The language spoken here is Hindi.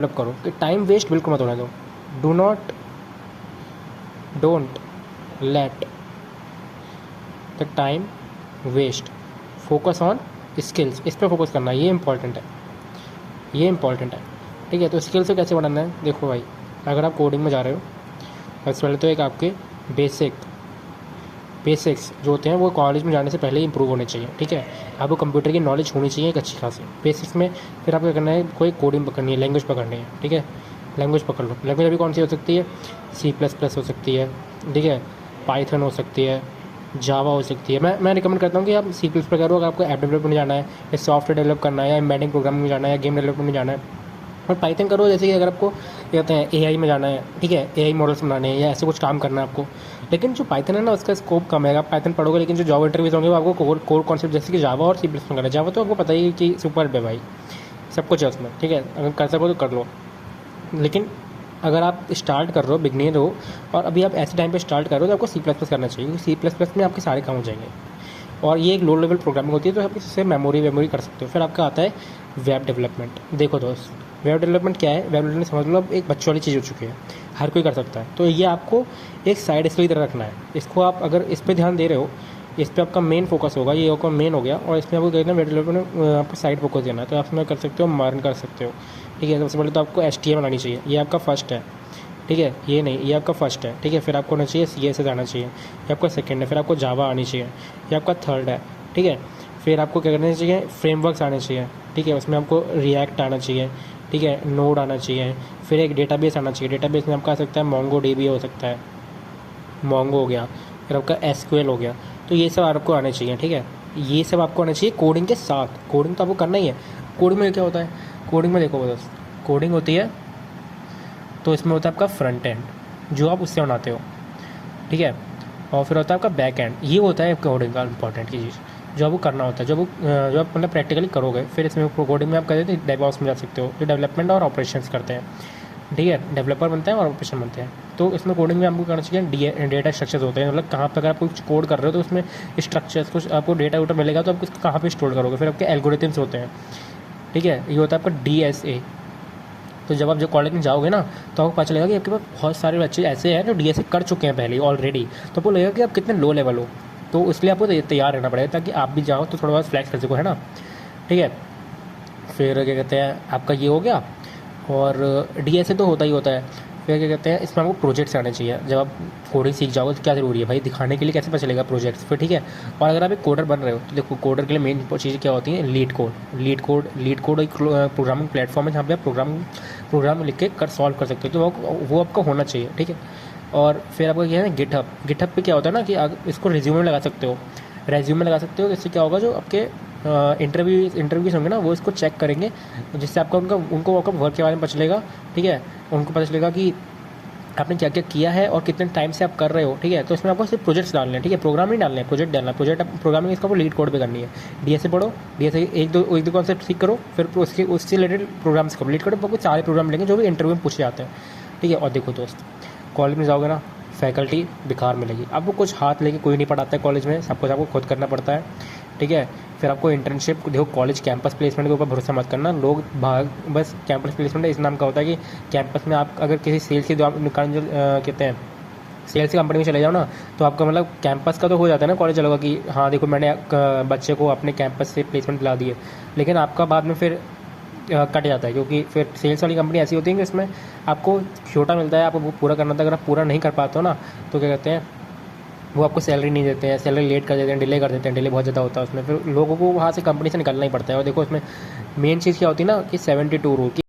डेवलप करो कि टाइम वेस्ट बिल्कुल मत होने दो। Don't let the time waste, focus on skills. इस पर फोकस करना है, ये इंपॉर्टेंट है, ये इंपॉर्टेंट है। ठीक है, तो स्किल्स को कैसे बढ़ाना है? देखो भाई, अगर आप कोडिंग में जा रहे हो, सबसे पहले तो एक आपके बेसिक्स जो होते हैं वो कॉलेज में जाने से पहले ही इंप्रूव होने चाहिए। ठीक है, आपको कंप्यूटर की नॉलेज होनी चाहिए एक अच्छी खासी बेसिक्स में। फिर आपको करना है, कोई कोडिंग पकड़नी है, लैंग्वेज पकड़नी है। ठीक है, लैंग्वेज पकड़ लो। लैंग्वेज अभी कौन सी हो सकती है? C++ हो सकती है, ठीक है, पाइथन हो सकती है, जावा हो सकती है। मैं रिकमेंड करता हूँ कि आप C++ करो अगर आपको ऐप डेवलपमेंट में जाना है, या सॉफ्टवेयर डेवलप करना है, या एम्बेडिंग प्रोग्रामिंग में जाना है, या गेम डेवलपमेंट में जाना है। और पाइथन करो, जैसे कि अगर आपको क्या कहते हैं AI में जाना है, ठीक है, AI मॉडल्स बनाने हैं या ऐसे कुछ काम करना है आपको। लेकिन जो पाइथन है ना, उसका स्कोप कम है। आप पाइथन पढ़ोगे, लेकिन जो जॉब इंटरव्यूज होंगे वो आपको कोर कॉन्सेप्ट जैसे कि जावा और C++ करना है। जावा तो आपको पता ही है कि सुपर है भाई, सब कुछ है उसमें। ठीक है, अगर कर सको तो कर लो। लेकिन अगर आप स्टार्ट कर रहे हो, बिगनर हो, और अभी आप ऐसे टाइम पे स्टार्ट कर रहे हो, तो आपको C++ करना चाहिए, क्योंकि C++ में आपके सारे काम हो जाएंगे। और ये एक लो लेवल प्रोग्रामिंग होती है, तो आप इससे मेमोरी कर सकते हो। फिर आपका आता है वेब डेवलपमेंट। देखो दोस्त, वेब डेवलपमेंट क्या है? वेब डेवलपमेंट समझ लो अब एक बच्चों वाली चीज़ हो चुकी है, हर कोई कर सकता है। तो ये आपको एक साइड स्किल की तरह रखना है। इसको आप अगर इस पर ध्यान दे रहे हो, इस पर आपका मेन फोकस होगा, ये आपका मेन हो गया। और इसमें आपको कहना है वेब डेवलपमेंट में आपको साइड फोकस देना है, तो आप इसमें कर सकते हो, मर्न कर सकते हो। ठीक है, सबसे पहले तो आपको HTML आनी चाहिए, ये आपका फर्स्ट है। ठीक है, ये नहीं, ये आपका फर्स्ट है। ठीक है, फिर आपको आना चाहिए CSS आना चाहिए, ये आपका सेकंड है। फिर आपको जावा आनी चाहिए, ये आपका थर्ड है। ठीक है, फिर आपको क्या करना चाहिए? फ्रेमवर्क्स आने चाहिए। ठीक है, उसमें आपको रिएक्ट आना चाहिए, ठीक है, नोड आना चाहिए। फिर एक डेटाबेस आना चाहिए, डेटाबेस में आपका आ सकता है MongoDB हो सकता है, मोंगो हो गया, फिर आपका SQL हो गया। तो ये सब आपको आने चाहिए। ठीक है, ये सब आपको आना चाहिए कोडिंग के साथ। कोडिंग तो आपको करना ही है। कोडिंग में क्या होता है? कोडिंग में देखो दोस्त, कोडिंग होती है तो इसमें होता है आपका फ्रंट एंड, जो आप उससे बनाते हो। ठीक है, और फिर होता है आपका बैक एंड, ये होता है कोडिंग का इंपॉर्टेंट की चीज़, जो आपको करना होता है, जो आप मतलब प्रैक्टिकली करोगे। फिर इसमें कोडिंग में आप कहते हैं डेवऑप्स में जा सकते हो, जो डेवलपमेंट और ऑपरेशंस करते हैं। ठीक है, डेवलपर बनते हैं और ऑपरेशन बनते हैं। तो इसमें कोडिंग में आपको करना चाहिए डेटा स्ट्रक्चर्स होते हैं, मतलब कहाँ पर अगर आप कुछ कोड कर रहे हो तो उसमें स्ट्रक्चर्स, कुछ आपको डेटा वोटा मिलेगा तो आप उसको कहाँ पे स्टोर करोगे। फिर आपके एल्गोरिथम्स होते हैं। ठीक है, ये होता है आपका DSA। तो जब आप जो कॉलेज में जाओगे ना, तो आपको पता चलेगा कि आपके पास बहुत सारे बच्चे ऐसे हैं जो DSA कर चुके हैं पहले ऑलरेडी। तो आपको लगेगा कि आप कितने लो लेवल हो। तो इसलिए आपको तैयार रहना पड़ेगा, ताकि आप भी जाओ तो थोड़ा बहुत फ्लैक्स कर सको, है ना। ठीक है, फिर क्या कहते हैं, आपका ये हो गया। और DSA तो होता ही होता है। फिर क्या कहते हैं, इसमें आपको प्रोजेक्ट्स आने चाहिए। जब आप कोडिंग सीख जाओगे तो क्या ज़रूरी है भाई, दिखाने के लिए कैसे पता चलेगा प्रोजेक्ट्स। फिर ठीक है, और अगर आप एक कोडर बन रहे हो, तो देखो कोडर के लिए मेन चीज़ क्या होती है? लीड कोड एक प्रोग्रामिंग प्लेटफॉर्म है, जहाँ पे आप प्रोग्राम लिख के सॉल्व कर सकते हो। तो वो आपका होना चाहिए। ठीक है, और फिर आपका क्या है, गिटहब पे क्या होता है ना कि आप इसको रिज्यूमे में लगा सकते हो, इससे क्या होगा, जो आपके इंटरव्यूज होंगे ना, वो इसको चेक करेंगे, जिससे आपका उनको आपका वर्क के बारे में पता चलेगा। ठीक है, उनको पता चलेगा कि आपने क्या क्या किया है और कितने टाइम से आप कर रहे हो। ठीक है, तो इसमें आपको सिर्फ प्रोजेक्ट्स डालने हैं। ठीक है, प्रोग्राम नहीं डालना है, प्रोजेक्ट डालना है। प्रोग्रामिंग इसका लीड कोड पे करनी है। DSA पढ़ो, DSA एक दो कॉन्सेप्ट सीख करो, फिर उससे रिलेटेड प्रोग्राम्स करो, लीड कोड। आपको सारे प्रोग्राम मिलेंगे जो भी इंटरव्यू में पूछे जाते हैं। ठीक है, और देखो दोस्त, कॉलेज में जाओगे ना, फैकल्टी बेकार मिलेगी। आपको कुछ हाथ लेके कोई नहीं पढ़ाता है कॉलेज में, सब कुछ आपको खुद करना पड़ता है। ठीक है, फिर आपको इंटर्नशिप, देखो कॉलेज कैंपस प्लेसमेंट के ऊपर भरोसा मत करना। लोग बस कैंपस प्लेसमेंट इस नाम का होता है कि कैंपस में आप अगर किसी सेल्स की दुकान जो कहते हैं सेल्स की कंपनी में चले जाओ ना, तो आपका मतलब कैंपस का तो हो जाता है ना कॉलेज वालों का, कि हाँ देखो मैंने बच्चे को अपने कैंपस से प्लेसमेंट दिला दिए। लेकिन आपका बाद में फिर कट जाता है, क्योंकि फिर सेल्स वाली कंपनी ऐसी होती है कि इसमें आपको छोटा मिलता है, आपको वो पूरा करना था। अगर आप पूरा नहीं कर पाते हो ना, तो क्या कहते हैं, वो आपको सैलरी नहीं देते हैं, सैलरी लेट कर देते हैं, डिले कर देते हैं, डिले बहुत ज़्यादा होता है उसमें। फिर लोगों को वहाँ से कंपनी से निकलना ही पड़ता है। और देखो इसमें मेन चीज़ क्या होती है ना, कि 72 रूल की